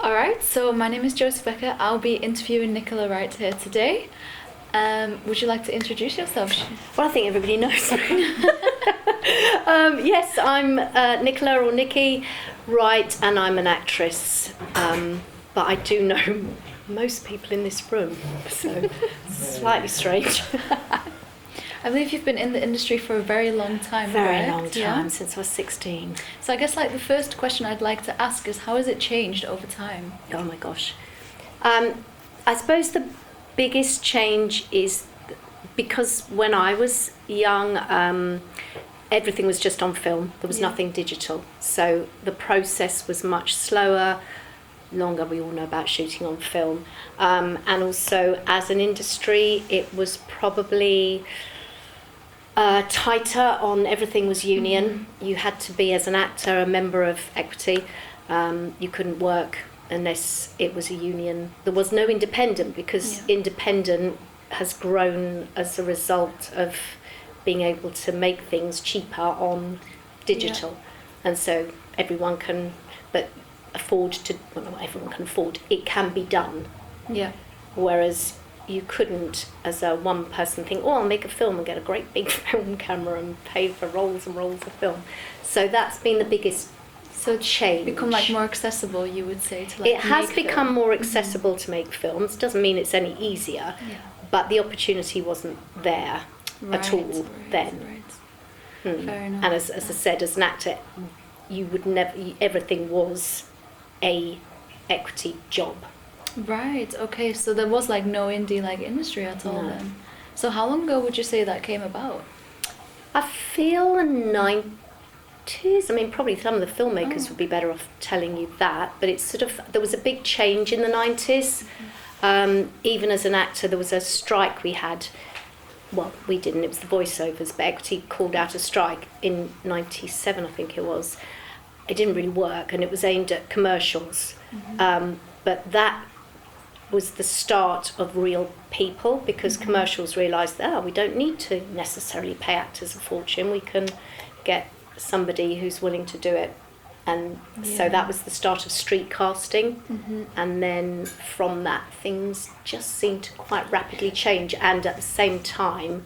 Alright, so my name is Joseph. I'll be interviewing Nicola Wright here today. Would you like to introduce yourself? Well, I think everybody knows. Yes, I'm Nicola or Nikki Wright, and I'm an actress. But I do know most people in this room, so slightly strange. I believe you've been in the industry for a very long time, Very correct? long time, Yeah? since I was 16. So I guess the first question I'd like to ask is, how has it changed over time? Oh my gosh. I suppose the biggest change is because when I was young, everything was just on film. There was nothing digital. So the process was much slower, longer. We all know about shooting on film. And also as an industry, it was probably tighter on everything was union. Mm-hmm. You had to be, as an actor, a member of Equity. You couldn't work unless it was a union. There was no independent, because independent has grown as a result of being able to make things cheaper on digital. And so everyone can afford to, well, not everyone can afford, it can be done. Yeah. Whereas you couldn't, as a one person, think, oh, I'll make a film and get a great big film camera and pay for rolls and rolls of film. So that's been the biggest change. Become more accessible, you would say, to it has make become film. more accessible to make films. Doesn't mean it's any easier, but the opportunity wasn't there at all then. Fair enough. And as I said, as an actor, you would never, everything was a Equity job. Right, okay, so there was no indie industry at all then. So how long ago would you say that came about? I feel the 90s. I mean, probably some of the filmmakers would be better off telling you that, but it's there was a big change in the 90s. Even as an actor, there was a strike we had. Well, we didn't, it was the voiceovers, but Equity called out a strike in 97, I think it was. It didn't really work, and it was aimed at commercials. But that was the start of real people, because commercials realised, we don't need to necessarily pay actors a fortune. We can get somebody who's willing to do it. And so that was the start of street casting. And then from that, things just seemed to quite rapidly change. And at the same time,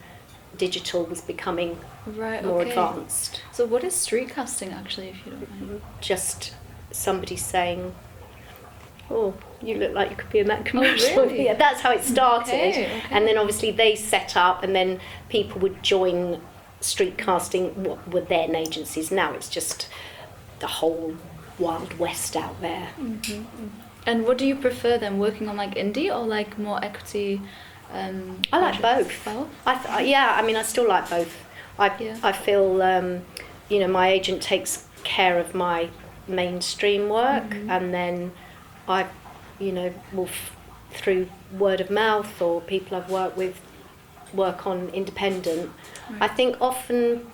digital was becoming more advanced. So what is street casting, actually, if you don't mind? Just somebody saying, oh, you look like you could be in that commercial. Oh, really? Yeah, that's how it started. Okay. And then obviously they set up, and then people would join street casting, what were then agencies. Now it's just the whole Wild West out there. And what do you prefer then, working on indie or more Equity? I like both. I still like both. I feel, my agent takes care of my mainstream work, and then I, will through word of mouth or people I've worked with, work on independent. I think often,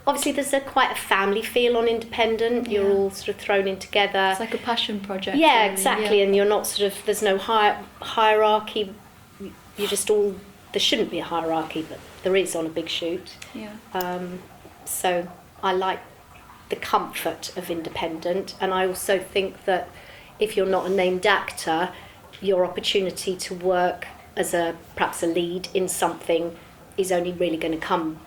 obviously there's quite a family feel on independent. You're all sort of thrown in together. It's like a passion project. Yeah, really. exactly. And you're not there's no hierarchy. You just all, there shouldn't be a hierarchy, but there is on a big shoot. Yeah. So I like the comfort of independent, and I also think that if you're not a named actor, your opportunity to work as perhaps a lead in something is only really going to come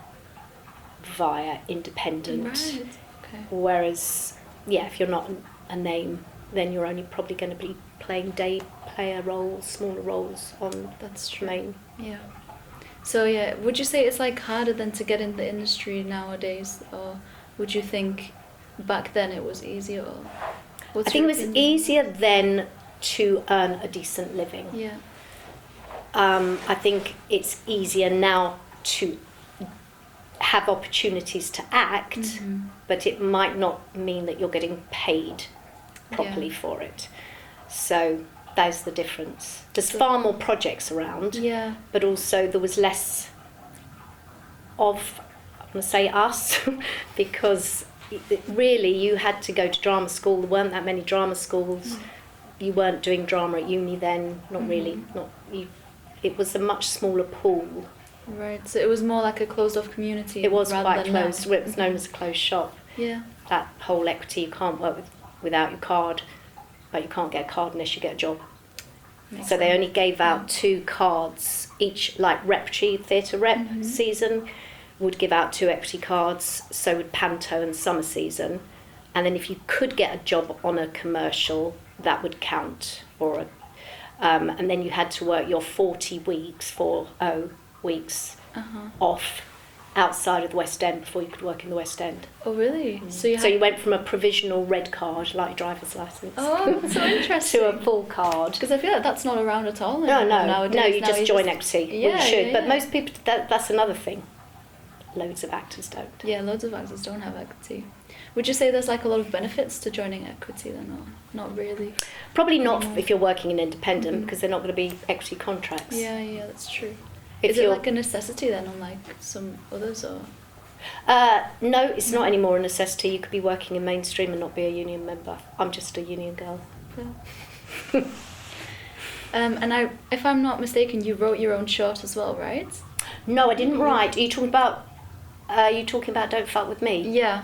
via independent. Right. Okay. Whereas, if you're not a name, then you're only probably going to be playing day player roles, smaller roles on main. Yeah. So would you say it's harder than to get in the industry nowadays, or would you think back then it was easier? Or I think it was easier then to earn a decent living. Yeah. I think it's easier now to have opportunities to act, but it might not mean that you're getting paid properly for it. So that's the difference. There's far more projects around, but also there was less of, I'm going to say us, because really you had to go to drama school. There weren't that many drama schools. You weren't doing drama at uni then, not really. It was a much smaller pool. Right, so it was more like a closed-off community. It was quite closed. It was known as a closed shop. Yeah. That whole Equity, you can't work without your card. but you can't get a card unless you get a job. Makes So they sense. only gave out 2 cards each, like repertory, theatre rep season would give out 2 equity cards, so would Panto and summer season. And then if you could get a job on a commercial, that would count. And then you had to work your 40 weeks, 40 weeks off outside of the West End before you could work in the West End. Oh, really? So So you went from a provisional red card, like driver's licence, Oh, that's so interesting. to a full card. Because I feel like that's not around at all No, anymore no, nowadays. no, you Now just join equity. Yeah, Well, you should, yeah, but yeah. most people, that's another thing. Loads of actors don't. Yeah, loads of actors don't have equity. Would you say there's like a lot of benefits to joining equity then, or not really? Probably not if you're working in independent, because they're not going to be equity contracts. Yeah, that's true. If Is it you're- like a necessity then, unlike some others, or? No, it's not anymore a necessity. You could be working in mainstream and not be a union member. I'm just a union girl. Yeah. And if I'm not mistaken, you wrote your own short as well, right? No, I didn't write. Are you talking about Don't Fuck With Me? Yeah.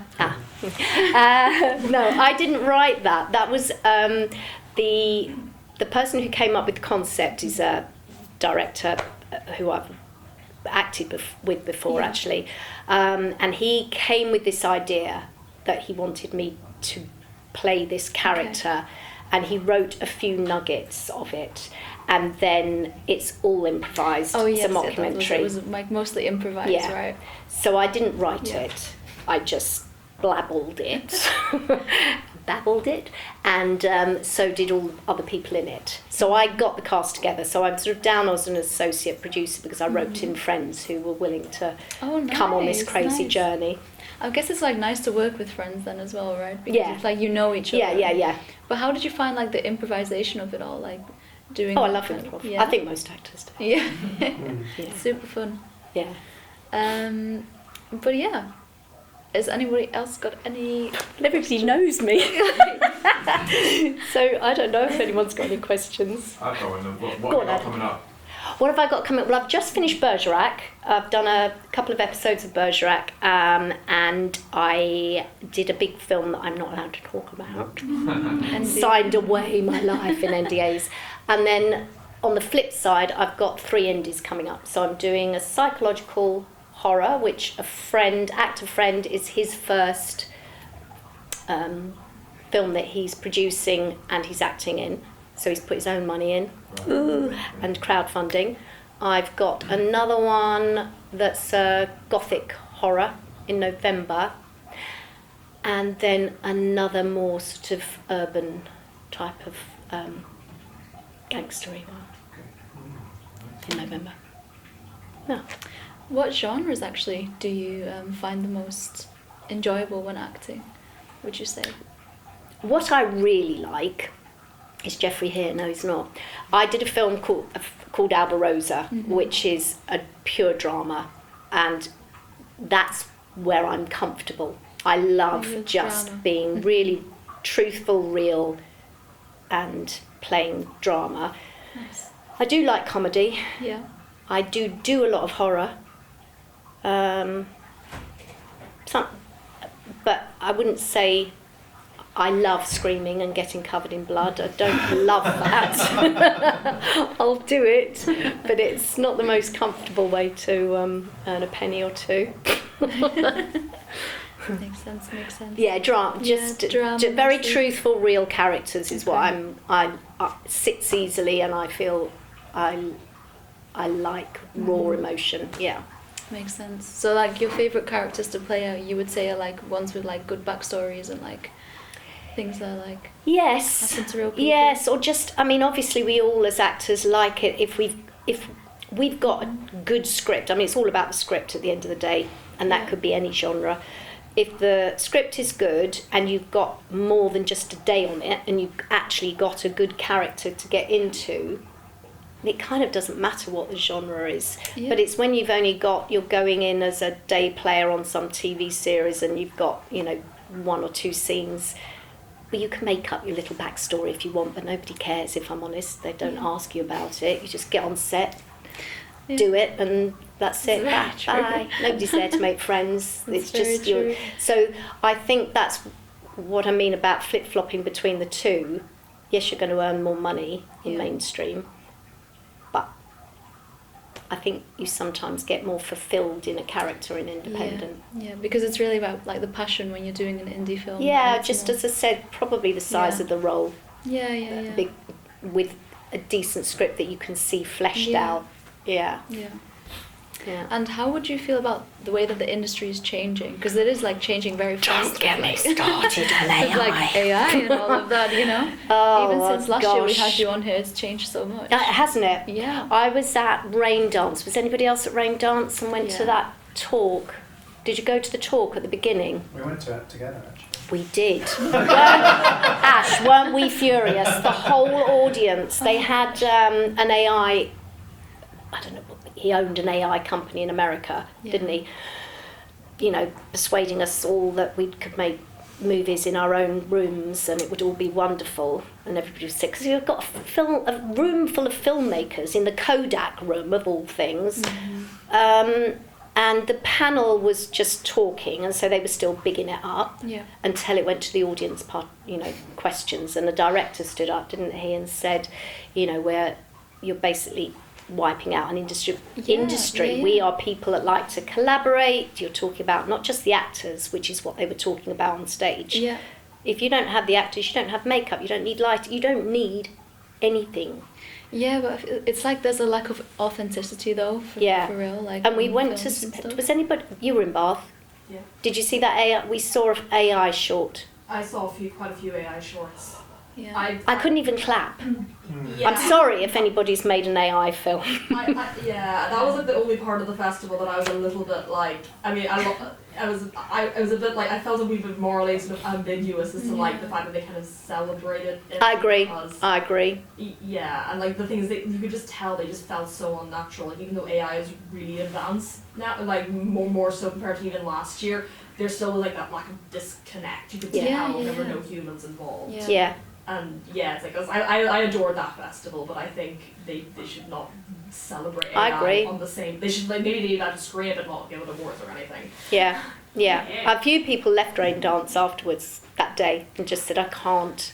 No, I didn't write that. That was the person who came up with the concept is a director who I've acted with before, Yeah. actually. And he came with this idea that he wanted me to play this character, and he wrote a few nuggets of it, and then it's all improvised. Oh, it's yes, a mockumentary. it was like mostly improvised, Yeah. right? So I didn't write Yeah. it. I just blabbled it. Babbled it. And so did all other people in it. So I got the cast together. So I'm sort of down as an associate producer because I roped in friends who were willing to come on this crazy nice. journey. I guess it's like nice to work with friends then as well, right? Because Yeah. it's like you know each other. Yeah. But how did you find like the improvisation of it all, like doing? Oh, I love kind improv. of- Yeah. I think most actors do. Yeah. Yeah. Super fun. Yeah. But yeah, has anybody else got any? Everybody knows me. So I don't know if anyone's got any questions. I've got one. What Go have on, you got Adam. coming up? What have I got coming up? Well, I've just finished Bergerac. I've done a couple of episodes of Bergerac, and I did a big film that I'm not allowed to talk about. And Signed away my life in NDAs. And then on the flip side, I've got 3 indies coming up. So I'm doing a psychological horror, which actor friend, is his first film that he's producing and he's acting in. So he's put his own money in. And crowdfunding. I've got another one that's a gothic horror in November, and then another more sort of urban type of gangstery one in November. Yeah. What genres actually do you find the most enjoyable when acting, would you say? What I really like is Jeffrey here. No, he's not. I did a film called Alberosa, which is a pure drama, and that's where I'm comfortable. I love With just drama. being really truthful, real, and playing drama. Nice. I do like comedy. Yeah. I do a lot of horror. But I wouldn't say I love screaming and getting covered in blood. I don't love that. I'll do it, but it's not the most comfortable way to earn a penny or two. Makes sense. Yeah, drama. Very mostly. truthful, real characters is what Okay. I sits easily, and I feel I like raw emotion. Yeah. Makes sense. So like your favorite characters to play out, you would say are like ones with like good backstories and like things that are like Yes. happen to real people. Yes, or just, I mean, obviously we all as actors like it if we've got a good script. I mean, it's all about the script at the end of the day, and that Yeah. could be any genre. If the script is good and you've got more than just a day on it, and you've actually got a good character to get into, it kind of doesn't matter what the genre is. Yeah. But it's when you're going in as a day player on some TV series and you've got, 1 or 2 scenes. Well, you can make up your little backstory if you want, but nobody cares, if I'm honest. They don't ask you about it. You just get on set, Yeah. do it, and that's it. Very Bye. true. Bye. Nobody's there to make friends. That's It's just very true. So I think that's what I mean about flip-flopping between the two. yes, you're going to earn more money in mainstream, but I think you sometimes get more fulfilled in a character in independent. Yeah, because it's really about like the passion when you're doing an indie film. Yeah, just as I said, probably the size of the role. Yeah. Big, with a decent script that you can see fleshed out. Yeah. And how would you feel about the way that the industry is changing? Because it is like changing very fast. Don't get me started on AI. With like AI and all of that, you know. Even since last year we had you on here, it's changed so much. Hasn't it? Yeah. I was at Rain Dance. Was anybody else at Rain Dance and went to that talk? Did you go to the talk at the beginning? We went to it together, actually. We did. Weren't we furious? The whole audience. They had an AI. I don't know. He owned an AI company in America, didn't he? You know, persuading us all that we could make movies in our own rooms and it would all be wonderful. And everybody was sick. Because you've got a room full of filmmakers in the Kodak room, of all things. And the panel was just talking, and so they were still bigging it up until it went to the audience part, questions. And the director stood up, didn't he, and said, where you're basically wiping out an industry. We are people that like to collaborate. You're talking about not just the actors, which is what they were talking about on stage. If you don't have the actors, you don't have makeup, you don't need light, you don't need anything. Yeah, but it's like there's a lack of authenticity though, for real. Like, and we went to, was anybody, you were in Bath? Yeah. Did you see that AI, we saw an AI short? I saw quite a few AI shorts. Yeah. I couldn't even clap. Yeah. I'm sorry if anybody's made an AI film. That was like the only part of the festival that I was a little bit like. I mean, I was a bit like, I felt a wee bit morally sort of ambiguous as to like the fact that they kind of celebrated it. I agree. Yeah, and like the thing is that you could just tell they just felt so unnatural. Like even though AI is really advanced now, like more so compared to even last year, there still was like that lack of disconnect. You could tell there were no humans involved. And it's like I adored that festival, but I think they should not celebrate AI on the same. They should maybe they had to scrape and not give it awards or anything. Yeah. A few people left Rain Dance afterwards that day and just said, I can't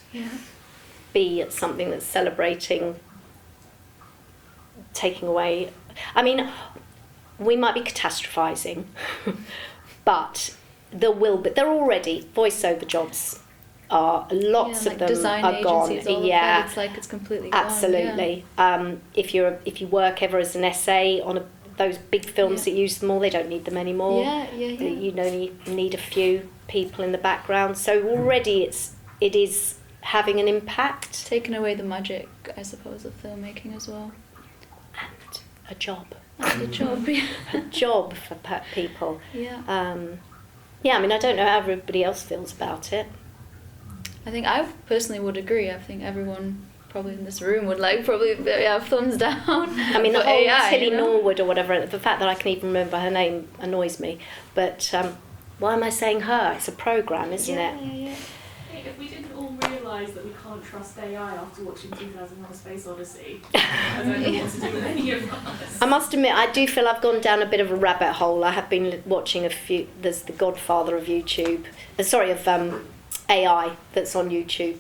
be at something that's celebrating taking away. I mean, we might be catastrophising, but there will be. There are already voiceover jobs. Lots of them design are gone. All of that, it's like it's completely gone. Absolutely. If you work ever as an SA on those big films that use them all, they don't need them anymore. You only need a few people in the background. So already it is having an impact. Taking away the magic, I suppose, of filmmaking as well. And a job. A job for people. Yeah. I mean, I don't know how everybody else feels about it. I think I personally would agree. I think everyone probably in this room would probably thumbs down. I mean, the whole AI, Tilly Norwood or whatever, the fact that I can even remember her name annoys me. But why am I saying her? It's a programme, isn't it? Yeah. If we didn't all realise that we can't trust AI after watching 2001: A Space Odyssey, I don't know what to do with any of us. I must admit, I do feel I've gone down a bit of a rabbit hole. I have been watching a few. There's the Godfather of YouTube. Of AI that's on YouTube.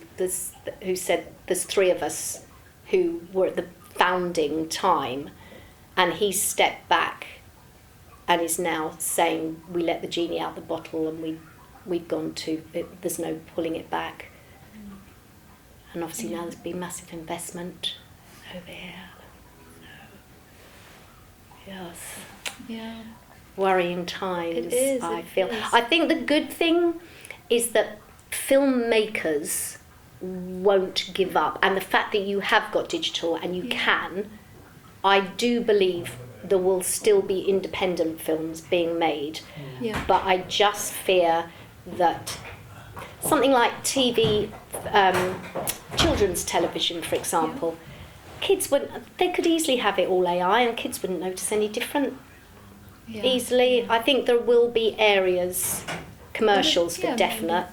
Who said there's 3 of us who were at the founding time, and he stepped back and is now saying we let the genie out the bottle and we've gone to it, there's no pulling it back. And obviously now there's been massive investment over here. Yes. Yeah. Worrying times. It is. I feel. I think the good thing is that filmmakers won't give up, and the fact that you have got digital and you can, I do believe there will still be independent films being made. But I just fear that something like TV, children's television, for example, they could easily have it all AI and kids wouldn't notice any different easily. I think there will be areas, commercials for definite.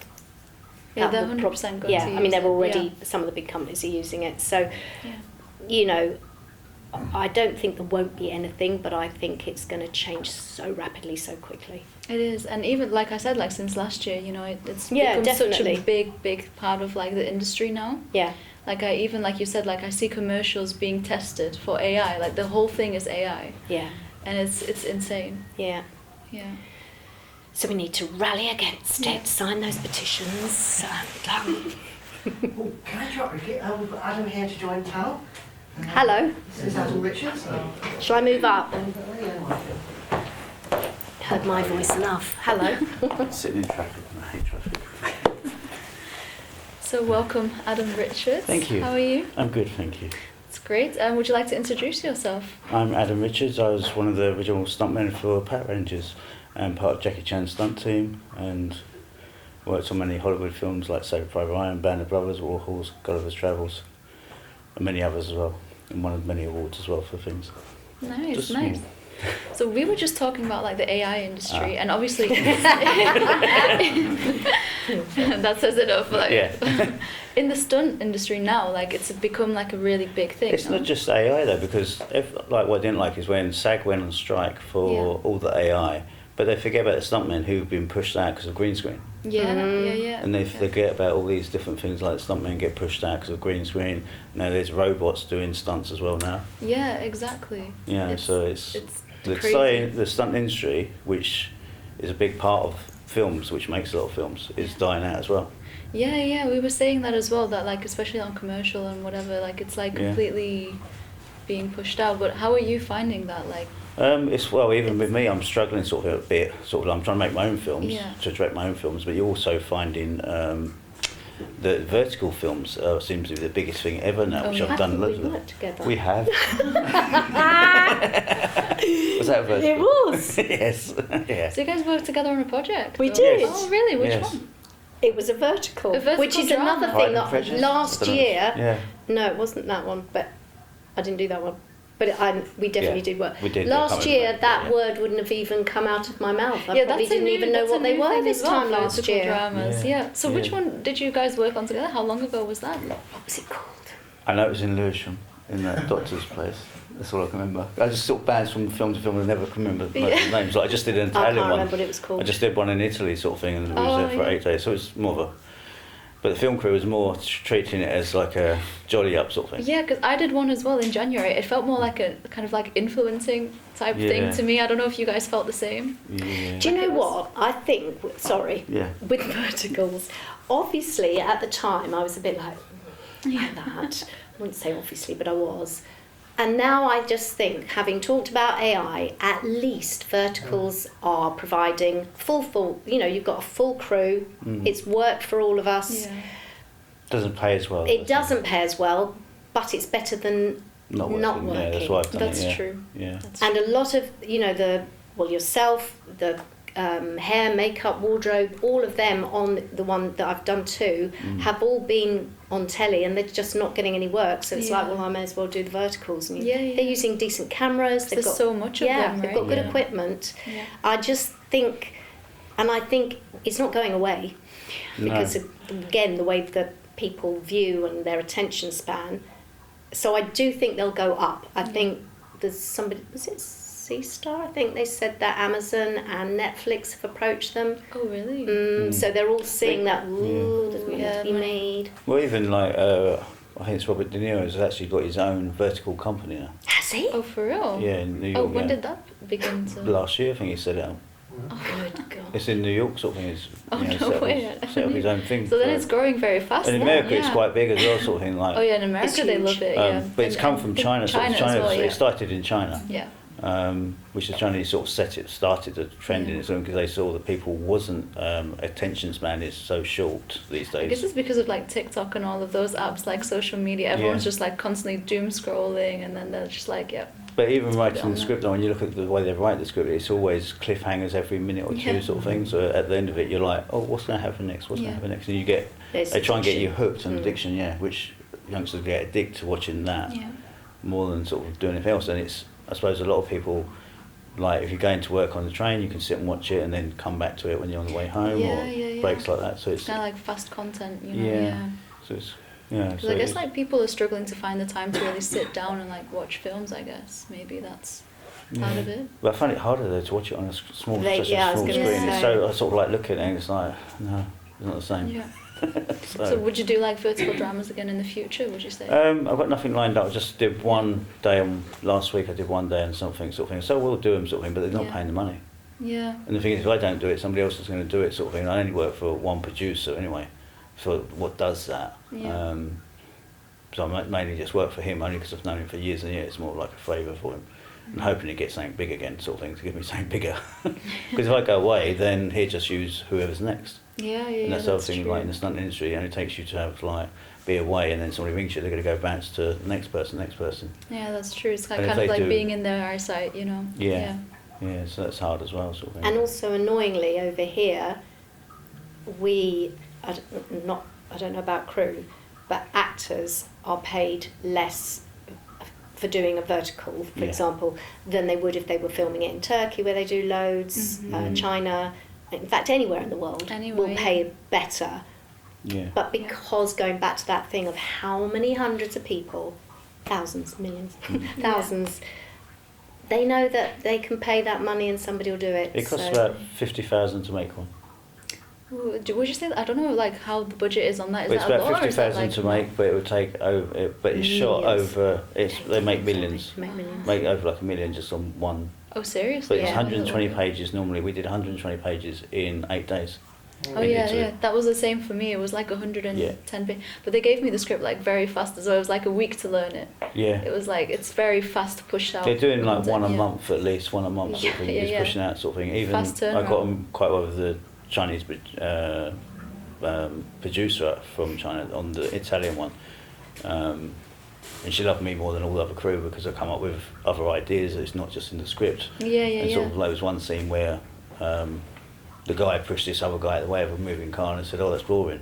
Yeah, they're 100% going to use I mean, they're already, it. some of the big companies are using it. So, I don't think there won't be anything, but I think it's going to change so rapidly, so quickly. It is, and even like I said, like since last year, you know, it's Yeah, become such definitely. a big part of like the industry now. Yeah. Like I even, like you said, like I see commercials being tested for AI. Like the whole thing is AI, Yeah. and it's insane. Yeah. Yeah. So we need to rally against Yeah. it, sign those petitions. Oh, can I drop you? We've got Adam here to join the panel. Hello. This is Adam Richards. Shall I move up? Yeah. Heard my voice enough. Hello. Sitting in traffic, and I hate traffic. So welcome, Adam Richards. Thank you. How are you? I'm good, thank you. It's great. Would you like to introduce yourself? I'm Adam Richards. I was one of the original stuntmen for Power Rangers and part of Jackie Chan's stunt team, and worked on many Hollywood films like Saving Private Ryan, Band of Brothers, Warhols, Gulliver's Travels, and many others as well, and won many awards as well for things. Nice, Just nice. small. So we were just talking about like the AI industry, and obviously that says enough. Like, Yeah. in the stunt industry now, like it's become like a really big thing. It's no? not just AI though, because like what I didn't like is when SAG went on strike for Yeah. all the AI, but they forget about the stuntmen who've been pushed out because of green screen. Yeah, Mm. yeah. And they forget about all these different things like stuntmen get pushed out because of green screen. Now there's robots doing stunts as well now. Yeah, exactly. Yeah, so it's the crazy. stunt industry, which is a big part of films, which makes a lot of films, is dying out as well. Yeah, we were saying that as well, that like especially on commercial and whatever, like it's like Yeah. completely being pushed out. But how are you finding that? Like, It's well, even with me, I'm struggling sort of a bit. Sort of, I'm trying to make my own films, Yeah. to direct my own films, but you're also finding the vertical films seem to be the biggest thing ever now, Oh, which yeah. I've done We loads of. worked together. We have. Was that a vertical? It was. Yes. Yeah. so you guys worked together on a project? We or- did. Oh, really? Which Yes. one? It was a vertical, A vertical which is drama. another Pride thing and that Prejudice? last I don't know. year. Yeah. No, it wasn't that one, but I didn't do that one. But we definitely Yeah, did work. we did, yeah, Last can't year, remember, that yeah. word wouldn't have even come out of my mouth. I Yeah, probably that's a didn't new, even know that's a what they new were thing this as well, time last vertical year. dramas. Yeah. Yeah. So which Yeah. one did you guys work on together? How long ago was that? What was it called? I know it was in Lewisham, in the doctor's place. That's all I can remember. I just sort of bounced from film to film and never can remember most of the names. Like I just did an I can't Italian one. remember what it was called. I just did one in Italy sort of thing, and we was Oh, there for yeah. 8 days. So it's more of a. But the film crew was more treating it as like a jolly up sort of thing. Yeah, because I did one as well in January. It felt more like a kind of like influencing type thing Yeah. to me. I don't know if you guys felt the same. Yeah. Do you know It was- what? I think, sorry, Yeah. with verticals, obviously at the time I was a bit like that. I wouldn't say obviously, but I was. And now I just think, having talked about AI, at least verticals are providing full, you've got a full crew. Mm. It's worked for all of us. Yeah. Doesn't pay as well. It doesn't pay as well, but it's better than Not working. not Yeah, that's working. why I've done That's it. Yeah. true. Yeah. That's And a lot of, yourself, the hair, makeup, wardrobe, all of them on the one that I've done too, Mm. have all been on telly and they're just not getting any work. So it's like, Yeah. well, I may as well do the verticals. And Yeah, yeah. They're using decent cameras. They've There's got so much of them, they've right? got good Yeah. equipment. Yeah. I just think, and I think it's not going away because of, again, the way that people view and their attention span. So I do think they'll go up. I think there's somebody, was it C-Star? I think they said that Amazon and Netflix have approached them. Oh, really? Mm. So they're all seeing that, ooh, there's money Yeah, to be money. made. Well, even like I think it's Robert De Niro has actually got his own vertical company now. Has he? Oh, for real? Yeah, in New Oh, York. when yeah. did that begin to? Last year, I think he set it up. Oh, good God. It's in New York, sort of thing. It's, Oh, you know, no set, way. up his, set up his own thing. So then for- it's growing very fast. And in now, America, it's yeah. quite big as well, sort of thing. Like, Oh, yeah, in America they huge. love it, yeah. but it's And- come and from I think China. Sort of China as well, so yeah. it started in China. Yeah. Which the Chinese sort of started the trend in Yeah. its own because they saw that people wasn't attention span is so short these I guess days. it's because of like TikTok and all of those apps, like social media. Everyone's Yeah. just like constantly doom scrolling, and then they're just like, yeah. But even It's writing on the there. script, when you look at the way they write the script, it's always cliffhangers every minute or two, Yeah. sort of thing. So at the end of it, you're like, oh, what's going to happen next? What's going Yeah. to happen next? And you get There's they try and get you addiction. hooked on addiction, yeah, which youngsters get addicted to watching that Yeah. more than sort of doing anything else. And it's, I suppose, a lot of people. Like if you're going to work on the train, you can sit and watch it and then come back to it when you're on the way home Yeah, or yeah. breaks like that. So It's it's kind of like fast content, you know. Yeah. Yeah. so it's yeah. Because So I guess it's- like people are struggling to find the time to really sit down and like watch films. I guess maybe that's part of it. But I find it harder though to watch it on a small, They- such yeah, I a was small gonna screen. say. It's so I sort of like look at it and it's like, no, it's not the same. Yeah. So, So would you do like vertical dramas again in the future, would you say? I've got nothing lined up. I just did one day last week. I did one day and something sort of thing. So we'll do them sort of thing, but they're not Yeah. paying the money. Yeah. And the thing is, if I don't do it, somebody else is going to do it sort of thing. I only work for one producer anyway, for what does that. Yeah. So I mainly just work for him only because I've known him for years and years. It's more like a favour for him. And hoping to get something big again, sort of thing, to give me something bigger. Because if I go away, then he'll just use whoever's next. Yeah, yeah, And that's the other thing, true. like in the stunt industry, it only takes you to have like be away, and then somebody rings you, they're going to go bounce to the next person. Yeah, that's true. It's And if kind of they like do- being in their eyesight, you know. Yeah. Yeah, so that's hard as well, sort of thing. And also annoyingly over here, I don't know about crew, but actors are paid less for doing a vertical, for Yeah. example, than they would if they were filming it in Turkey, where they do loads, Mhm. China, in fact anywhere in the world Anywhere, will pay better. Yeah. But because going back to that thing of how many hundreds of people, thousands, millions, thousands, they know that they can pay that money and somebody will do it. It costs so- about 50,000 to make one. Would you say that? I don't know, like how the budget is on that. Is Well, it's that a about lot, or is that 50,000 like to make, but it would take over. But it's shot Millions. over. They make millions. Make millions. Make over like a million just on one. Oh, seriously? But it's Yeah. 120 pages normally. We did 120 pages in 8 days. Oh in yeah, Italy. yeah. That was the same for me. It was like 110 Yeah. pages. But they gave me the script like very fast as well. It was like a week to learn it. Yeah. It was like it's very fast pushed out. They're doing like content, one a yeah. month at least, one a month sort of thing. Yeah, He's yeah. pushing out sort of thing. Even Fast I got turnaround. on quite well with the Chinese producer from China on the Italian one. And she loved me more than all the other crew because I come up with other ideas. It's not just in the script. Yeah, yeah, And yeah. sort of there was one scene where the guy pushed this other guy out of the way of a moving car and I said, oh, that's boring.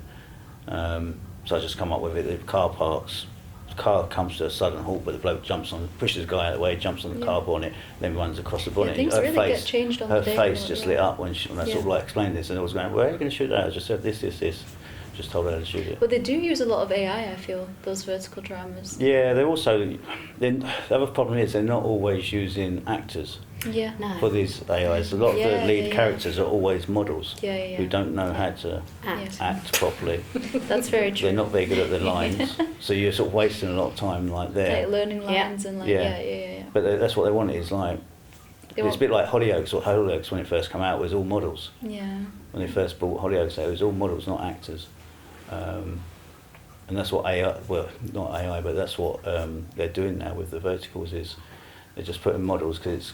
So I just come up with it. The car parks, the car comes to a sudden halt, but the bloke jumps on, pushes the guy out of the way, jumps on the Yeah. car bonnet, then runs across the bonnet. things her really face, get changed on her the day, face don't just they? lit up when I sort of Yeah. like explained this, and I was going, where are you going to shoot that? I just said this. Just told her to shoot it. But they do use a lot of AI, I feel, those vertical dramas. Yeah, they're also. The other problem is they're not always using actors Yeah. No. for these AIs. A lot of Yeah, the lead yeah. characters are always models Yeah, yeah, who yeah. don't know how to Act. act properly. That's very true. They're not very good at the lines, so you're sort of wasting a lot of time like there. Like learning Yeah. lines and like, Yeah. yeah. But that's what they want is like. They It's a want- bit like Hollyoaks or Hollyoaks when it first came out was all models. Yeah. When they first brought Hollyoaks out, it was all models, not actors. And that's what AI, well, not AI, but that's what they're doing now with the verticals is they're just putting models because it's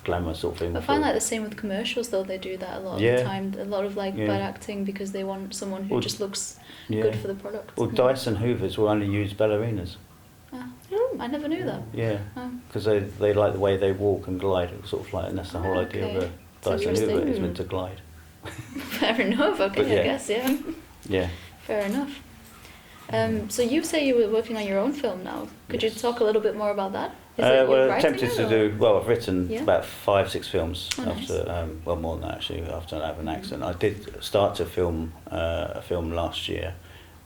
glamour sort of thing. I find like the same with commercials though, they do that a lot of Yeah. the time. A lot of like Yeah. bad acting because they want someone who Well, just looks yeah. good for the product. Well, Dyson Hoovers will only use ballerinas. Ah, I never knew that. Yeah, Oh. because they like the way they walk and glide, sort of like, and that's the whole Ah, idea of okay. a That's Dyson Hoover interesting. is meant to glide. Fair enough, okay, But yeah. I guess, yeah. Yeah. Fair enough. So you say you were working on your own film now. Could you Yes. talk a little bit more about that? Is it you Well, I writing attempted it, to or- do. Well, I've written Yeah. about 5-6 films Oh, nice. after. Well, more than that actually. After I had an accident, I did start to film a film last year,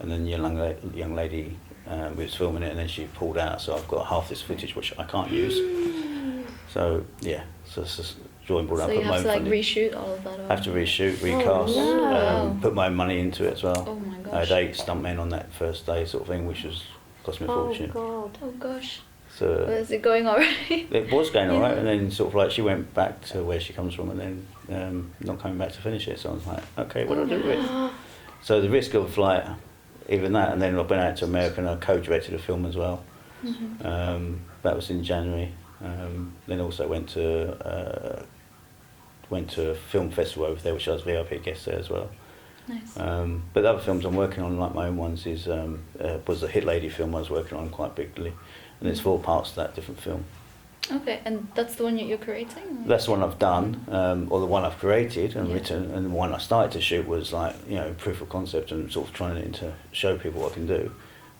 and then young lady was filming it, and then she pulled out. So I've got half this footage which I can't use. So yeah, so it's just drawing board. So I you put my have own to like funding. reshoot all of that? Or? I have to reshoot, recast, wow. put my own money into it as well. Oh my I gosh. had 8 stuntmen on that first day, sort of thing, which was cost me a Oh fortune. God. Oh gosh. So Is it going already? it was going all Yeah. right, and then sort of like she went back to where she comes from, and then not coming back to finish it. So I was like, okay, what do I do with it? So the risk of like even that, and then I've been out to America and I co-directed a film as well. Mhm. That was in January. Then also went to a film festival over there, which I was VIP guest there as well. Nice. But the other films I'm working on, like my own ones, was a Hit Lady film I was working on quite bigly, and there's 4 parts to that different film. Okay, and that's the one you're creating? or- That's the one I've done, or the one I've created and Yeah. written, and the one I started to shoot was like, proof of concept and sort of trying to show people what I can do.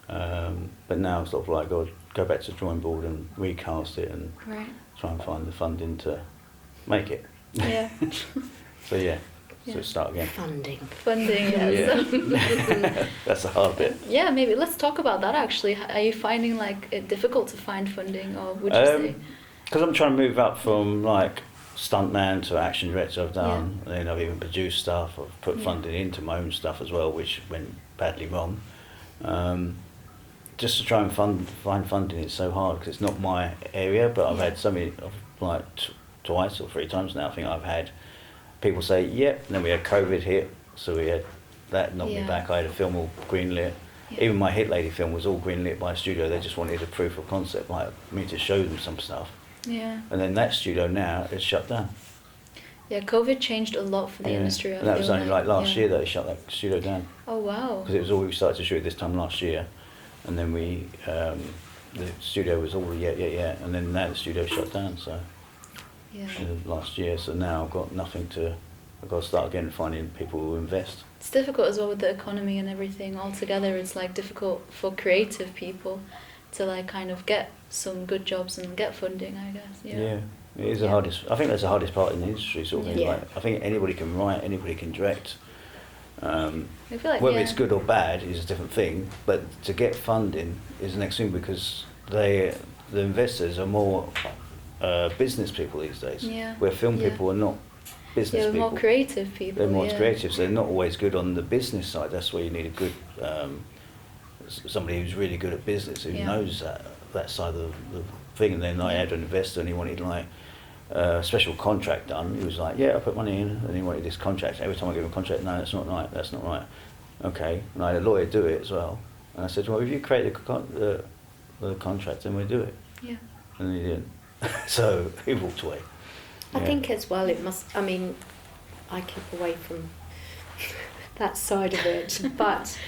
But now I'm sort of like, go back to the drawing board and recast it and Right. try and find the funding to make it. Yeah. So yeah, Yeah. so start again. Funding. Funding, yeah. Yeah. That's the hard bit. Yeah, maybe let's talk about that actually. Are you finding like it difficult to find funding, or would you say? Because I'm trying to move up from like stuntman to action director. I've done, and then I've even produced stuff. I've put funding into my own stuff as well, which went badly wrong. Just to try and find funding is so hard because it's not my area. But I've had so many, like twice or three times now. I think I've had people say, "Yep." And then we had COVID hit, so we had that knocked me back. I had a film all greenlit. Even my Hit Lady film was all greenlit by a studio. They just wanted a proof of concept, like me to show them some stuff. Yeah. And then that studio now is shut down. Yeah, COVID changed a lot for the industry. And that was only like last year that they shut that studio down. Oh wow. Because it was all we started to shoot this time last year, and then we the studio was all and then now the studio shut down. So last year. So now I've got nothing to. I've got to start again finding people who invest. It's difficult as well with the economy and everything altogether. It's like difficult for creative people to like kind of get some good jobs and get funding, I guess. Yeah. It is the hardest. I think that's the hardest part in the industry, sort of thing. Yeah. Like, I think anybody can write, anybody can direct. I feel like, Whether it's good or bad is a different thing, but to get funding is the next thing because the investors are more business people these days. Yeah. Where film people are not business people. More creative people. They're more creative, so they're not always good on the business side. That's where you need a good somebody who's really good at business, who knows that side of the thing. And then I had an investor and he wanted like a special contract done. He was like, I put money in, and he wanted this contract. Every time I give him a contract, no, that's not right. Okay, and I had a lawyer do it as well. And I said, well, if you create the contract, then we'll do it. Yeah. And he didn't. So he walked away. I think as well it must, I mean, I keep away from that side of it, but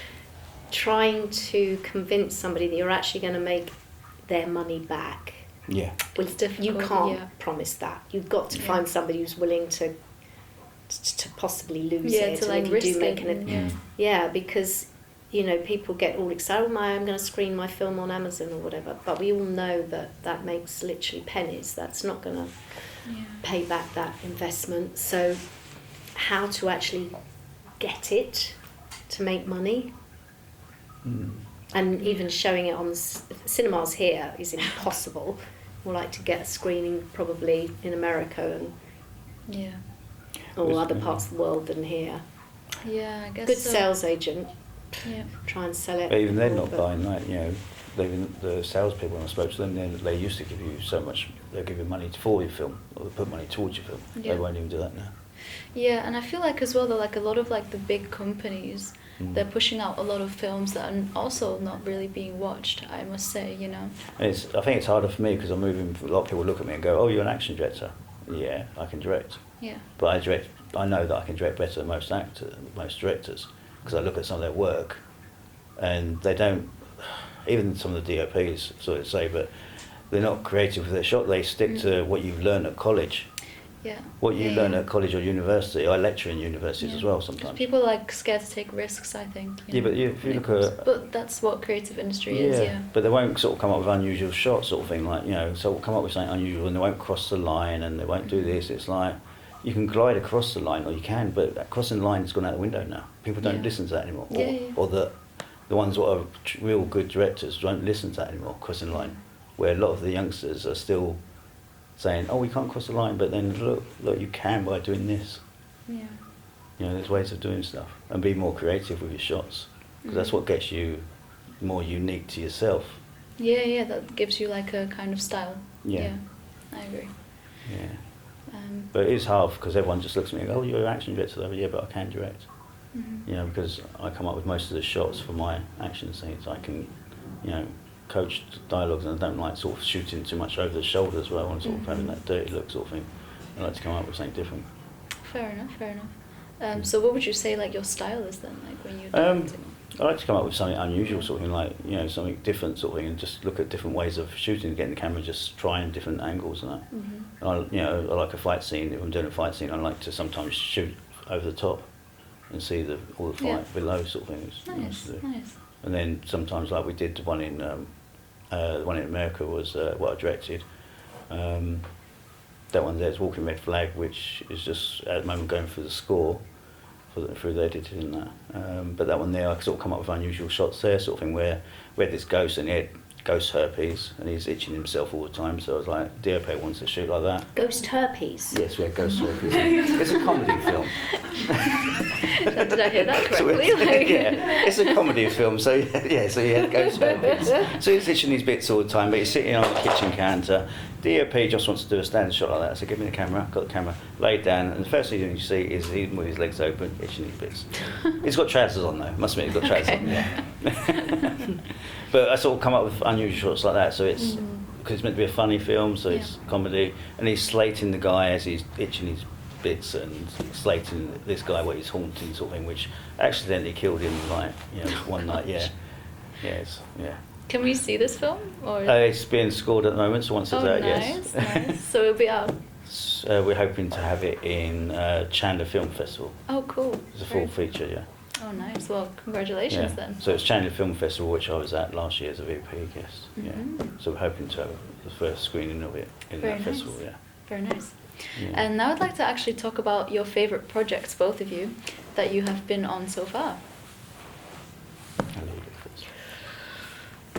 trying to convince somebody that you're actually going to make their money back. Yeah. Well, It's difficult, you can't promise that. You've got to find somebody who's willing to possibly lose it. To and like then risk you do make it. Yeah, because, you know, people get all excited, I'm going to screen my film on Amazon or whatever, but we all know that that makes literally pennies. That's not going to pay back that investment. So how to actually get it to make money, and even showing it on cinemas here is impossible. We'll like to get a screening probably in America and or other parts of the world than here. Yeah, I guess Good so. sales agent, Yeah. try and sell it. But even they're not but- buying that, you know. Even the salespeople, when I spoke to them, they used to give you so much. They'll give you money for your film, or they put money towards your film. Yeah. They won't even do that now. Yeah, and I feel like as well that like a lot of like the big companies, they're pushing out a lot of films that are also not really being watched, I must say, you know. I think it's harder for me because I'm moving. A lot of people look at me and go, "Oh, you're an action director." Yeah, I can direct. Yeah. But I know that I can direct better than most directors, because I look at some of their work, and they don't. Even some of the DOPs sort of say, but they're not creative with their shot. They stick to what you've learned at college. Yeah. What you learn at college or university. I lecture in universities as well sometimes. People are like scared to take risks, I think. Yeah, but if you look at... But that's what creative industry is, yeah. But they won't sort of come up with unusual shots sort of thing, like, you know, so we'll come up with something unusual and they won't cross the line and they won't do this. It's like, you can glide across the line, or you can, but crossing the line has gone out the window now. People don't listen to that anymore. Or the ones that are real good directors don't listen to that anymore, crossing the line. Where a lot of the youngsters are still saying, oh, we can't cross the line, but then look, you can by doing this. Yeah. You know, there's ways of doing stuff. And be more creative with your shots, because that's what gets you more unique to yourself. Yeah, that gives you like a kind of style. Yeah. I agree. Yeah. But it is hard, because everyone just looks at me and goes, oh, you're an action director. Yeah, but I can direct. You know, because I come up with most of the shots for my action scenes. I can, you know, coach dialogues, and I don't like sort of shooting too much over the shoulder as well, and sort of having that dirty look sort of thing. I like to come up with something different. Fair enough. So what would you say like your style is then, like when you're directing? I like to come up with something unusual sort of thing, like, you know, something different sort of thing, and just look at different ways of shooting, getting the camera, just trying different angles and that. You know, I like a fight scene. If I'm doing a fight scene, I like to sometimes shoot over the top and see all the fight below sort of thing. It's nice to do. Nice. And then sometimes, like we did the one in America was what I directed. That one there's Walking Red Flag, which is just at the moment going through the score through the editing and that. But that one there, I sort of come up with unusual shots there, sort of thing, where we had this ghost and he had ghost herpes, and he's itching himself all the time. So I was like, DOP wants to shoot like that. Ghost herpes. Yes, we had ghost herpes. It's a comedy film. Did I hear that So correctly? yeah, it's a comedy film. So yeah, so he had ghost herpes. So he's itching these bits all the time, but he's sitting on the kitchen counter. DOP just wants to do a standard shot like that. So give me the camera. Got the camera laid down, and the first thing you see is him with his legs open, itching these bits. He's got trousers on though. Must admit, he's got trousers on. Yeah. But I sort of come up with unusual shots like that. So it's because it's meant to be a funny film, so it's comedy, and he's slating the guy as he's itching his bits and slating this guy what he's haunting sort of thing, which accidentally killed him like one night. Yeah, yeah. Can we see this film? Or It's being scored at the moment, so once it's out, nice, yes. nice. So it'll be out. We're hoping to have it in Chandler Film Festival. Oh, cool. It's a full Very- feature, yeah. Oh, nice. Well, congratulations then. So it's Chandler Film Festival, which I was at last year as a VIP guest. Yeah. So we're hoping to have the first screening of it in Very that festival. nice. Yeah. Very nice. Yeah. And now I'd like to actually talk about your favourite projects, both of you, that you have been on so far. I'll leave it first.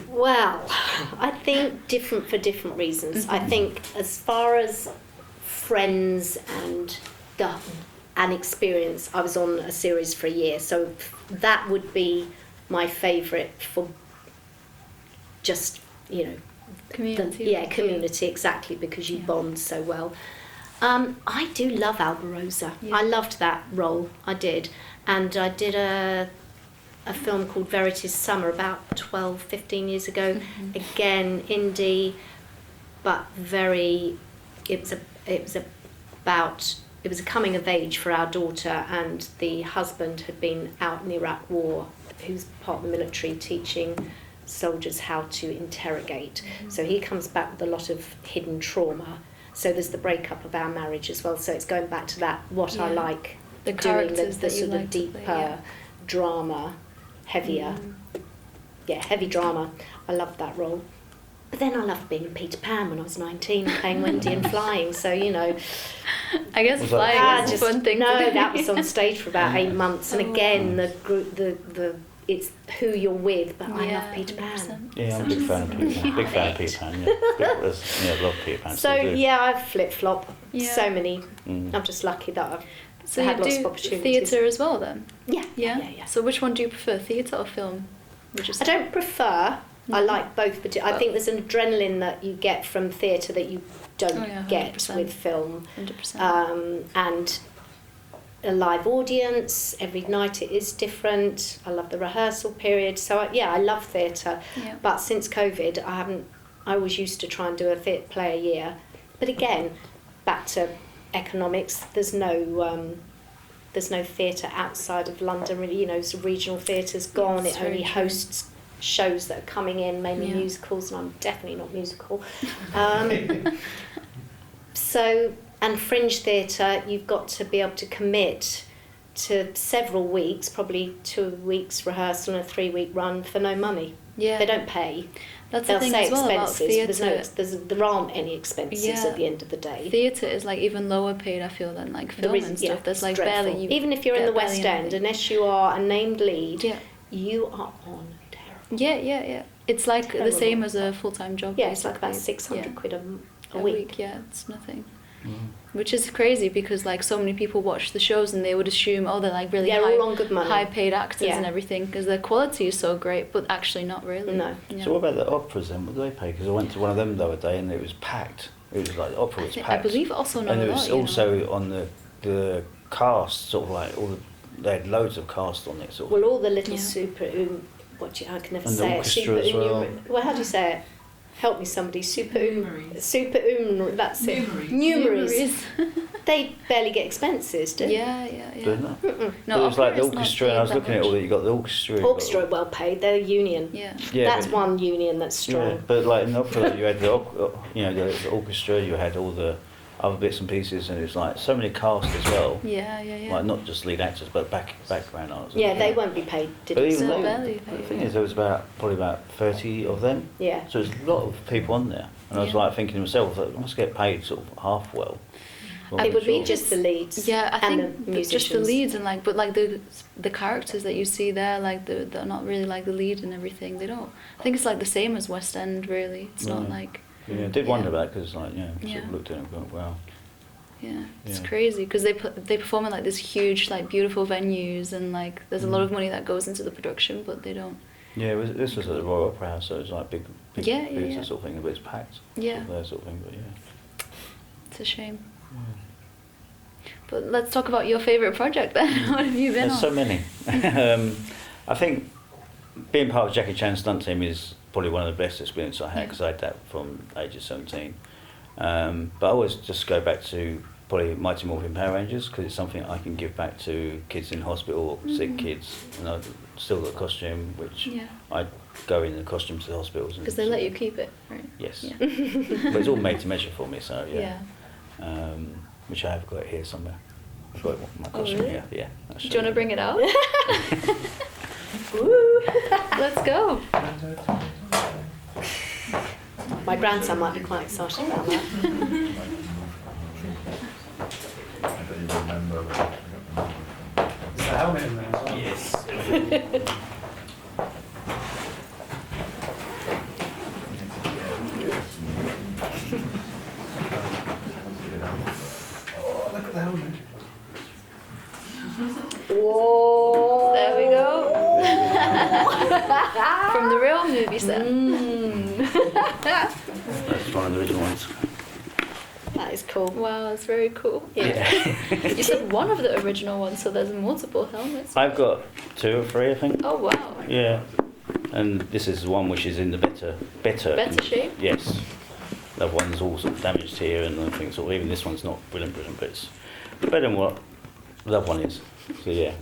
Well, I think different for different reasons. I think as far as friends and an experience, I was on a series for a year, so that would be my favourite for just, Community. community, exactly, because you bond so well. I do love Albarosa. Yeah. I loved that role, I did. And I did a film called Verity's Summer about 12, 15 years ago. Again, indie, but it was a coming of age for our daughter, and the husband had been out in the Iraq War, who's part of the military, teaching soldiers how to interrogate. So he comes back with a lot of hidden trauma. So there's the breakup of our marriage as well. So it's going back to that, what I like The doing, characters the that you sort of like to deeper play, yeah. drama, heavier. Heavy drama. I loved that role. But then I loved being in Peter Pan when I was 19, playing Wendy and flying. So, I guess Was that flying fun? is a fun thing no, to do. that was on stage for about 8 months. And Oh, again, the group, it's who you're with. But I love Peter 100%. Pan. Yeah, I'm a big fan of Peter Pan. Big fan of Peter Pan, yeah. I love Peter Pan. So still do. yeah, I flip flop. Yeah. So many. Mm. I'm just lucky that I've So had you lots of do opportunities. theatre as well then? Yeah. Yeah? So which one do you prefer, theatre or film? Would you say? I don't prefer. I like both, but I Both. think there's an adrenaline that you get from theatre that you don't Oh, yeah, get 100%. with film. 100%. And a live audience, every night it is different. I love the rehearsal period. So I love theatre. Yeah. But since COVID, I always used to try and do a play a year. But again, back to economics, there's no theatre outside of London, really, so regional theatre's gone. Yes, it very only true. hosts shows that are coming in, mainly Yeah. musicals, and I'm definitely not musical. And fringe theatre, you've got to be able to commit to several weeks, probably 2 weeks rehearsal and a 3-week run for no money. Yeah. They don't pay. That's They'll the thing say as well about expenses. theatre. There aren't any expenses Yeah. at the end of the day. Theatre is like even lower paid, I feel, than like film There is- and stuff. There's it's like dreadful. barely you Even if you're in get the West barely End, anything. unless you are a named lead, Yeah. you are on terrible. Yeah. It's like Terrible. the same as a full-time job. Yeah, it's like about basically. 600 Yeah. quid a A week. Yeah, it's nothing. Mm. Which is crazy because like so many people watch the shows and they would assume, oh, they're like really They're all on good money. high paid actors Yeah. and everything because their quality is so great, but actually not really. No. Yeah. So what about the operas then? What do they pay? Because I went to one of them the other day and it was packed. It was like the opera was I packed. believe also not and a it lot, was you know. also on the cast, sort of like they had loads of cast on it. Sort of. Well, all the little Yeah. I can never And the say it. orchestra as well. Well, how do you say it? Help me, somebody. Numeraries. That's it. Numeraries. Numeraries. They barely get expenses, do they? Yeah. Don't know. Mm-mm. But it was like the opera is not orchestra, and I was paid looking that at all much. that you got the orchestra. you got- Orchestra are well paid. They're a union. Yeah. Yeah, That's but- one union that's strong. Yeah, but like in the opera, you had the orchestra, you had all the other bits and pieces, and it was like so many cast as well. Yeah. Like not just lead actors, but background artists. Yeah, they won't be paid. But Did even So though, barely the paid, thing yeah. is, there was probably about 30 of them. Yeah. So there's a lot of people on there, and I was Yeah. like thinking to myself, I must get paid sort of half well. Well, It would be sure. just the leads. Yeah, I and think the just the musicians. leads and like, but like the characters that you see there, like they're not really like the lead and everything. They don't. I think it's like the same as West End, really. It's not Right. like. Yeah, I did Yeah. wonder about because like sort Yeah. of looked at it and thought, wow. Yeah, it's Yeah. crazy because they perform in like this huge, like beautiful venues, and like there's a lot of money that goes into the production, but they don't. Yeah, this was at the Royal Opera House, so it was like big Yeah, yeah, theatre yeah. sort of thing, but it's packed. Yeah. There sort of thing, but yeah. It's a shame. But let's talk about your favourite project then. What have you been There's on? so many. I think being part of Jackie Chan's stunt team is probably one of the best experiences I had Yeah. because I had that from age of 17. But I always just go back to probably Mighty Morphin Power Rangers because it's something I can give back to kids in hospital, sick kids. And I've still got a costume, which Yeah. I go in the costume to the hospitals. Because they let you keep it, right? Yes. Yeah. But it's all made to measure for me, so yeah. Yeah. Which I have got here somewhere. I've got my Oh, costume really? here, yeah. I'll Do show you want to bring it out? Woo! Let's go. My grandson might be quite excited about that. Is the helmet in there as well? Yes. Oh, look at the helmet. Whoa! There we go. From the real movie set. That's one of the original ones. That is cool. Wow, that's very cool. Yeah. You said one of the original ones, so there's multiple helmets. I've got 2 or 3, I think. Oh wow. Yeah. And this is the one which is in the better Better shape? Yes. The other one's all sort of damaged here and I think sort of even this one's not brilliant, but it's better than what the other one is. So yeah.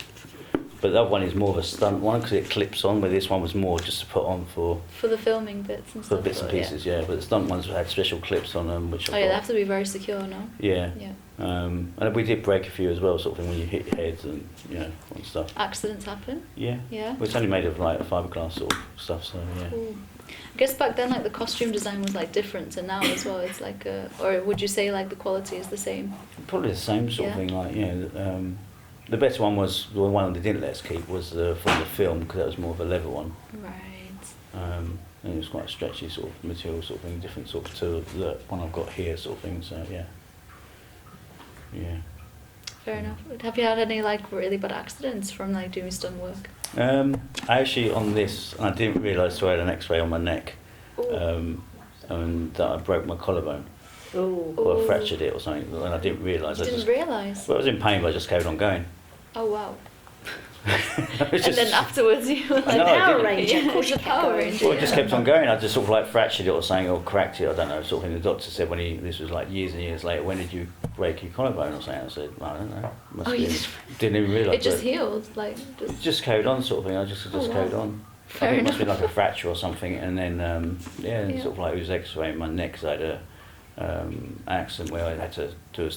But the other one is more of a stunt one because it clips on, where this one was more just to put on for For the filming bits and stuff. bits and but yeah. pieces, yeah. But the stunt ones had special clips on them, which Oh yeah, they have to be very secure, no? Yeah. Yeah. And we did break a few as well, sort of thing, when you hit your heads and, you know, and stuff. Accidents happen. Yeah. Yeah. Well, it's only made of like fiberglass sort of stuff, so yeah. Cool. I guess back then, like the costume design was like different to now as well. It's like, or would you say like the quality is the same? Probably the same sort of Yeah. thing, like, you know, the better one was, the one they didn't let us keep was from the film, because that was more of a leather one. Right. And it was quite a stretchy sort of material sort of thing, different sort of to the one I've got here sort of thing, so yeah. Yeah. Fair enough. Have you had any like really bad accidents from like doing stunt work? I actually, on this, I didn't realise till I had an x-ray on my neck, Ooh. and that I broke my collarbone, Ooh. or Ooh. fractured it or something, and I didn't realise. You I didn't just, realise? well, I was in pain, but I just carried on going. Oh wow. It was And then just- afterwards you were I like, know, I Power didn't. Ranger. Yeah, Of course you the kept Power going. Ranger. Well, it just kept on going. I just sort of like fractured it or something, or cracked it, I don't know, sort of thing. The doctor said this was like years and years later, when did you break your collarbone or something? I said, I don't know. Must Oh, have you been- just- didn't even realise. It just but healed, like it just. just carried on sort of thing. I just Oh, wow. carried on. Fair I think it must have enough. been like a fracture or something, and then Yeah. sort of like it was x-raying my neck because I had a accident where I had to do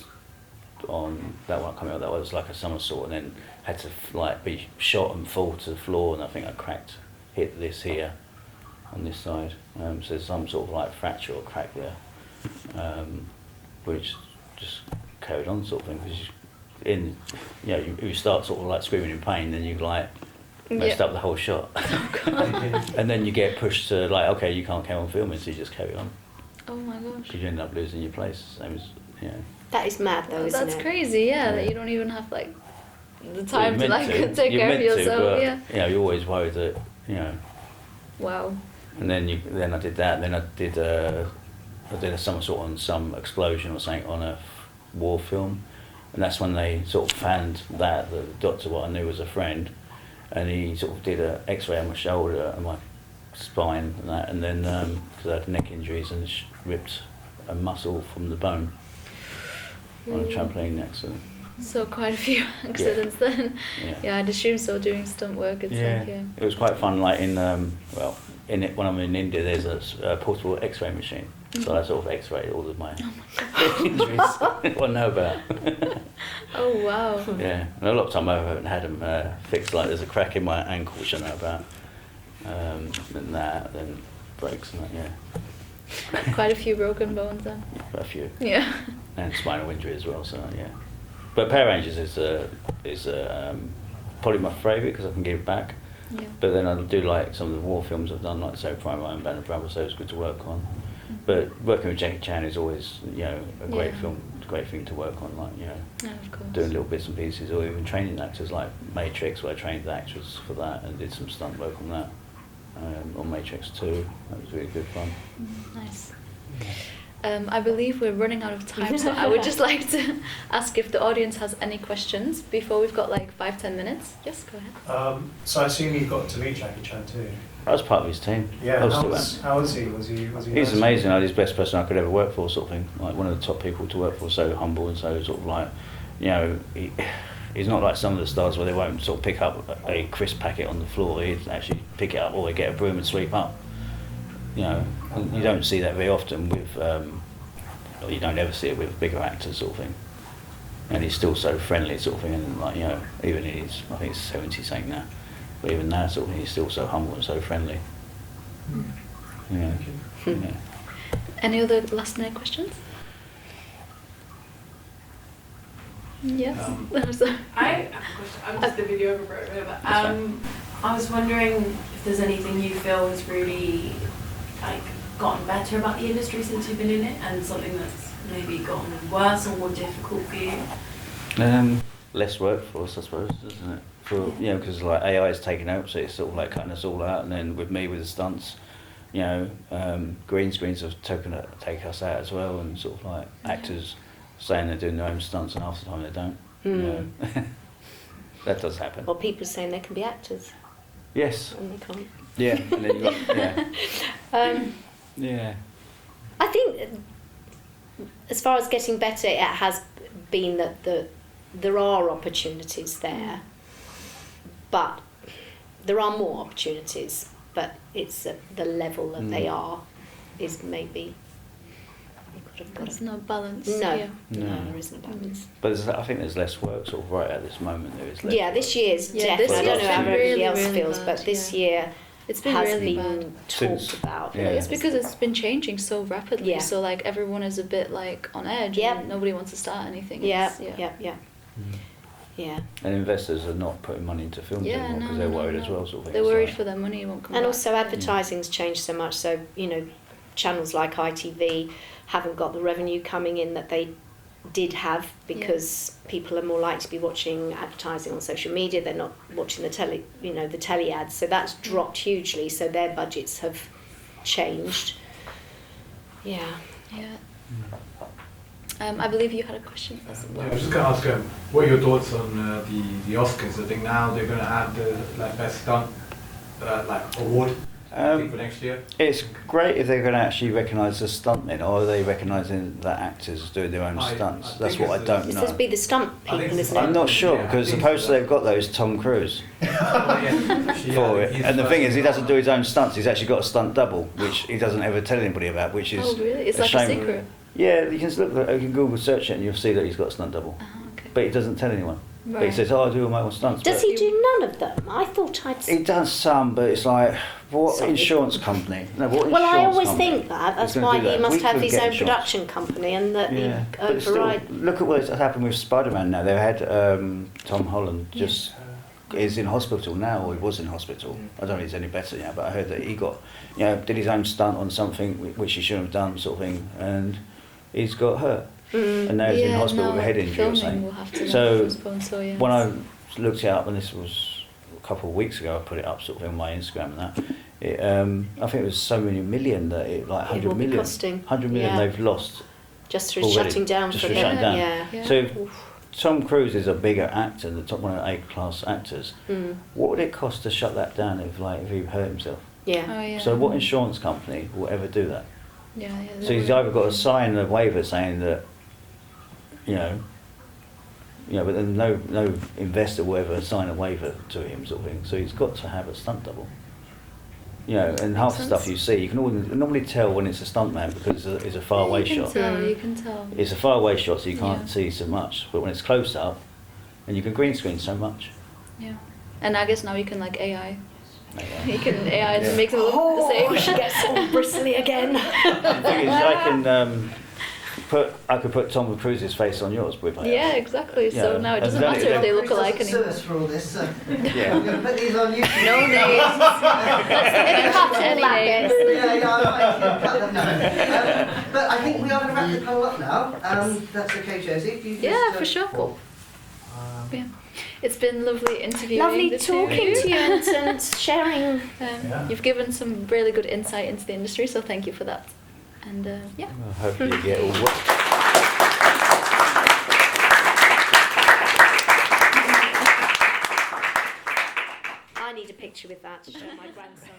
on that one coming out. That was like a somersault, and then had to like be shot and fall to the floor, and I think I hit this here on this side. So there's some sort of like fracture or crack there, which just carried on sort of thing. Because you start sort of like screaming in pain, then you like messed Yeah. up the whole shot. And then you get pushed to like, okay, you can't carry on filming, so you just carry on. Oh my gosh. Because you end up losing your place. Same as, you know. That is mad though, isn't That's it? crazy, yeah, that Yeah. you don't even have like the Well, time to you're like meant take You're care of meant to, yourself. but, Yeah. you know, you're always worried that, you know. Wow. And then I did that. And then I did a somersault on some explosion or something on a war film, and that's when they sort of found that the doctor, what I knew was a friend, and he sort of did an X-ray on my shoulder and my spine and that, and then because I had neck injuries and ripped a muscle from the bone on a trampoline accident. So quite a few accidents then. Yeah. Yeah, I'd assume so. Doing stunt work, it's Yeah, like it was quite fun. Like when I'm in India, there's a portable X-ray machine, so I sort of X-rayed all of my injuries. What I know about. Oh wow. Yeah, and a lot of time I haven't had them fixed. Like there's a crack in my ankle, which I know about. Then breaks and that. Yeah. Quite a few broken bones then. a few, Yeah. and spinal injury as well. So yeah, but Power Rangers is probably my favourite because I can give back. Yeah. But then I do like some of the war films I've done, like say Prime Ryan, Band of Brothers, so it's good to work on. But working with Jackie Chan is always, you know, a great Yeah. film, great thing to work on, like, you know, Yeah, of course. doing little bits and pieces, or even training actors like Matrix, where I trained the actors for that and did some stunt work on that. On Matrix 2, that was really good fun. Nice. I believe we're running out of time, so I would just like to ask if the audience has any questions before we've got like 5-10 minutes. Yes, go ahead. So I assume you got to meet Jackie Chan too. I was part of his team. Yeah. I was How still was, how was he? Was he? He's nice? amazing. Like, he's the best person I could ever work for, sort of thing. Like one of the top people to work for. So humble and so sort of like, you know, he's not like some of the stars where they won't sort of pick up a crisp packet on the floor. He'd actually pick it up, or they get a broom and sweep up. You know, and you don't see that very often with. Or you don't ever see it with bigger actors, sort of thing. And he's still so friendly, sort of thing. And like, you know, even in his, I think it's 70 something now. But even now, sort of thing, he's still so humble and so friendly. Yeah. Yeah. Any other last minute questions? Yes. I have a question. I'm just the videographer, but I was wondering if there's anything you feel has really like gotten better about the industry since you've been in it, and something that's maybe gotten worse or more difficult for you. Less workforce, I suppose, isn't it? For you know, because like AI is taking out, so it's sort of like cutting us all out. And then with me with the stunts, you know, green screens have take us out as well, and sort of like actors saying they're doing their own stunts, and half the time they don't. You know? That does happen. Or people saying they can be actors Yes. and they can't. Yeah. And then you got yeah. I think as far as getting better, it has been that there are opportunities there, but there are more opportunities, but it's at the level that they are is maybe you could have got There's no balance. no, Yeah. no, there isn't a balance. But I think there's less work sort of right at this moment. There is less Yeah, this year's Yeah, definitely. this I don't know year's how been everybody really, else really feels, bad, but this yeah. year It's been has really been bad. Since- talked about. yeah. It's because it's been changing so rapidly. Yeah. So like everyone is a bit like on edge. Yep. And nobody wants to start anything. Yeah, It's- yeah. Yeah. And investors are not putting money into films Yeah, anymore because no, they're no, worried no. as well, sort of thing. They're It's worried like- for their money won't come And back. also advertising's changed so much, so, you know, channels like ITV haven't got the revenue coming in that they did have because people are more likely to be watching advertising on social media. They're not watching the telly ads. So that's dropped hugely. So their budgets have changed. Yeah. Yeah. I believe you had a question as Yeah, I well. was just going to ask what are your thoughts on the Oscars? I think now they're going to add the best stunt award I think for next year. It's great if they're going to actually recognise the stuntmen, or are they recognising that actors doing their own I stunts? think That's what I it's don't It's know. supposed to be the stunt I think people, it's- isn't it? I'm not sure Yeah, I because think supposedly so. they've got those Tom Cruise Yeah, for it, he's and the first thing is, he in doesn't line. do his own stunts. He's actually got a stunt double, which he doesn't ever tell anybody about, which is Oh really? It's a like shame. a secret. Yeah, you can look. You can Google search it, and you'll see that he's got a stunt double, Okay. but he doesn't tell anyone. But he Right. says, "Oh, I do all my own stunts." Does but he do none of them? I thought I'd... He does some, but it's like, what Sorry. insurance company? No, what Well, I insurance always company think that. That's is gonna why do that? he must We have could his get own insurance. production company and that Yeah, he but it's still, override... look at what's happened with Spider-Man now. They've had Tom Holland just is in hospital now, or he was in hospital. I don't know if he's any better now, but I heard that he got, did his own stunt on something which he shouldn't have done, sort of thing, and he's got hurt. And now he's in hospital with a head injury or filming will something. have to So, postpone, so yeah. When I looked it up, and this was a couple of weeks ago, I put it up sort of on my Instagram and that. I think it was so many million that it like It 100 will be million. costing. 100 million Yeah. they've lost. Just through already, shutting down just for for the... shutting down. Yeah. Yeah. So Tom Cruise is a bigger actor, the top one of the A-class actors. What would it cost to shut that down if he hurt himself? Yeah. Oh yeah. So what insurance company will ever do that? Yeah, yeah. So he's either got to sign a waiver saying that, but then no investor will ever sign a waiver to him, sort of thing. So he's got to have a stunt double. And half the stuff you see, you can normally tell when it's a stuntman because it's a far away shot. You can tell. It's a far away shot, so you can't Yeah. see so much. But when it's close up, and you can green screen so much. Yeah. And I guess now you can like AI. Yeah. You can AI Yeah. make them look the same. she gets all bristly again. The thing is, I could put Tom Cruise's face on yours with my Yeah, exactly. So Yeah. now it I've doesn't done matter it. if they look Chris alike doesn't sue anymore. us for all this, so Yeah. I'm going to put these on YouTube. No names. Let's cut any names. Yeah, I cut them now. But I think we are going to wrap the panel up now. That's okay, Josie. If you just, Yeah, for sure. Yeah. It's been lovely interviewing Lovely the two of talking you. to you and sharing. You've given some really good insight into the industry, so thank you for that. And yeah. Well, hopefully you get all work. I need a picture with that to show my grandson.